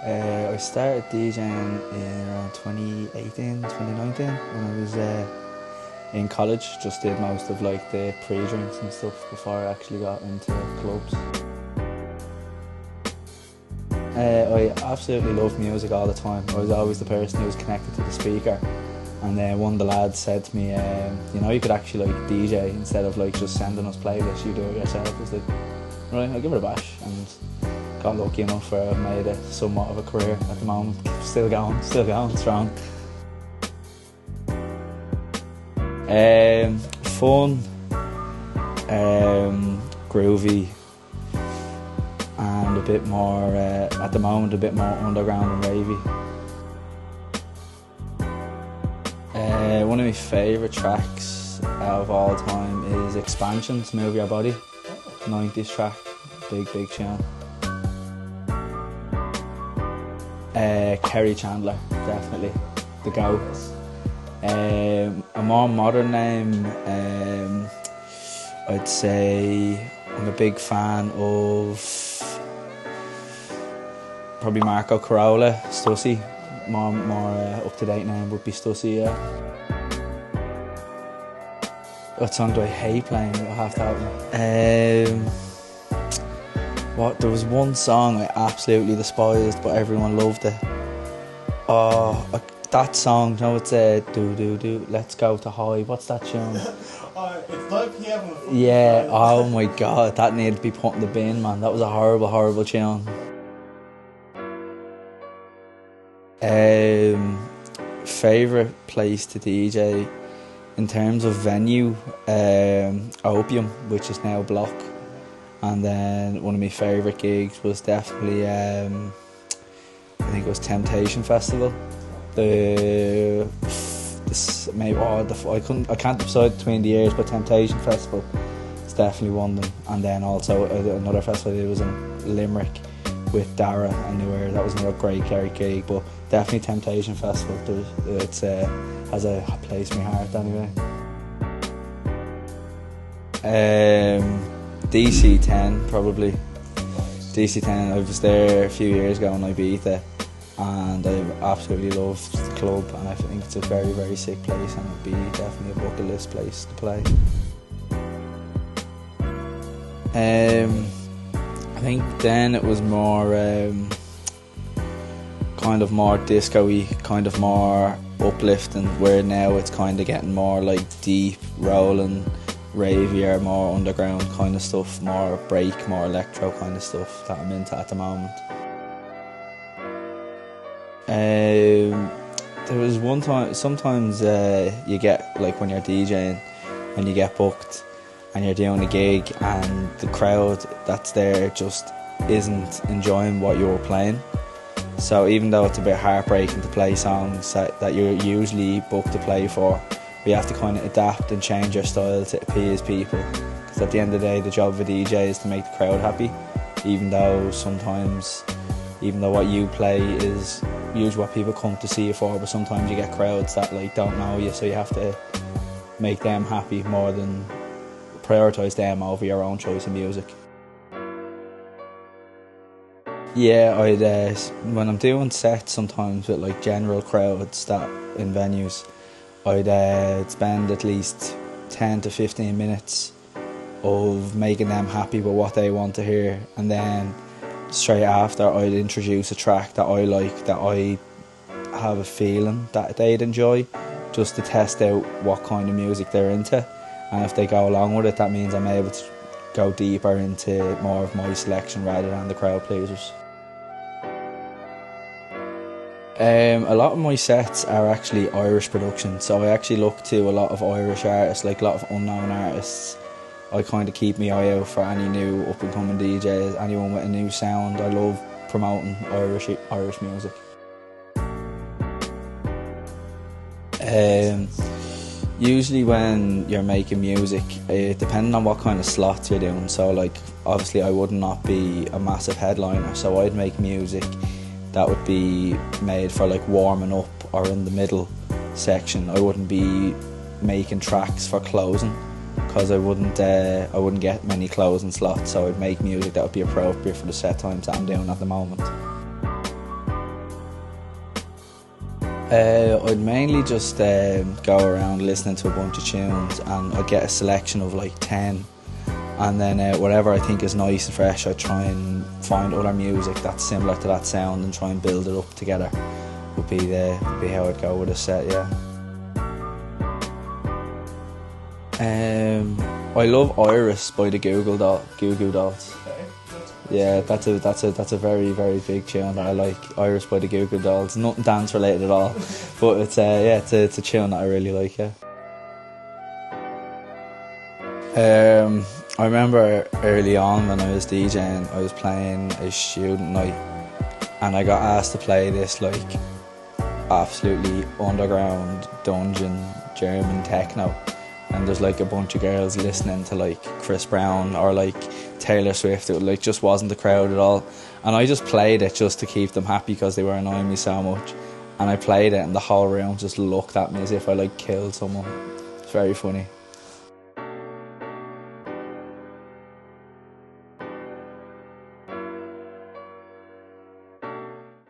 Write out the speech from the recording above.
I started DJing in around 2018, 2019 when I was in college. Just did most of like the pre-drinks and stuff before I actually got into clubs. I absolutely loved music all the time. I was always the person who was connected to the speaker. And then one of the lads said to me, you could actually like DJ instead of like just sending us playlists, you do it yourself. I was like, right, I'll give it a bash. And got lucky enough where I've made it somewhat of a career at the moment. Still going strong. Fun, groovy, and a bit more, at the moment, a bit more underground and ravey. One of my favourite tracks of all time is Expansion's Move Your Body, 90s track, big tune. Kerry Chandler, definitely, the GOAT. A more modern name, I'd say I'm a big fan of probably Marco Carola, Stussy. More up-to-date name would be Stussy, yeah. What song do I hate playing? I have to have there was one song I absolutely despised, but everyone loved it. That song, you know, it's do, let's go to high. What's that tune? It's 9 PM. Yeah, oh my god, that needed to be put in the bin, man. That was a horrible tune. Favourite place to DJ in terms of venue, Opium, which is now Block. And then one of my favourite gigs was definitely, I think it was Temptation Festival. I can't decide between the years, but Temptation Festival is definitely one of them. And then also another festival I did was in Limerick with Dara and Neware. That was another great gig, but definitely Temptation Festival. It's has a place in my heart anyway. DC10 probably. DC10, I was there a few years ago in Ibiza, and I absolutely loved the club, and I think it's a very sick place, and it'd be definitely a bucket list place to play. I think then it was more kind of more disco-y, kind of more uplifting, where now it's kind of getting more like deep, rolling, ravier, more underground kind of stuff, more break, more electro kind of stuff that I'm into at the moment. There was one time, sometimes you get, like when you're DJing, when you get booked and you're doing a gig and the crowd that's there just isn't enjoying what you're playing. So even though it's a bit heartbreaking to play songs that you're usually booked to play for, we have to kind of adapt and change our style to appease people. Because at the end of the day, the job of a DJ is to make the crowd happy. Even though what you play is usually what people come to see you for, but sometimes you get crowds that like don't know you, so you have to make them happy more than prioritise them over your own choice of music. Yeah, when I'm doing sets sometimes with like general crowds that in venues, I'd spend at least 10 to 15 minutes of making them happy with what they want to hear, and then straight after I'd introduce a track that I like, that I have a feeling that they'd enjoy, just to test out what kind of music they're into. And if they go along with it, that means I'm able to go deeper into more of my selection rather than the crowd pleasers. A lot of my sets are actually Irish productions, so I actually look to a lot of Irish artists, like a lot of unknown artists. I kind of keep my eye out for any new up and coming DJs, anyone with a new sound. I love promoting Irish music. Usually when you're making music, depending on what kind of slots you're doing, so like obviously I would not be a massive headliner, so I'd make music that would be made for like warming up or in the middle section. I wouldn't be making tracks for closing, because I wouldn't get many closing slots, so I'd make music that would be appropriate for the set times that I'm doing at the moment. I'd mainly just go around listening to a bunch of tunes, and I'd get a selection of like 10, and then whatever I think is nice and fresh, I'd try and find other music that's similar to that sound and try and build it up together. Would be how I'd go with a set, yeah. I love Iris by the Goo Goo Dolls. Yeah, that's a very, very big tune that I like. Iris by the Goo Goo Dolls. Nothing dance related at all, but it's a tune that I really like. Yeah. I remember early on when I was DJing, I was playing a student night, and I got asked to play this like absolutely underground dungeon German techno. And there's like a bunch of girls listening to like Chris Brown or like Taylor Swift. It like just wasn't the crowd at all, and I just played it just to keep them happy because they were annoying me so much. And I played it, and the whole room just looked at me as if I like killed someone. It's very funny.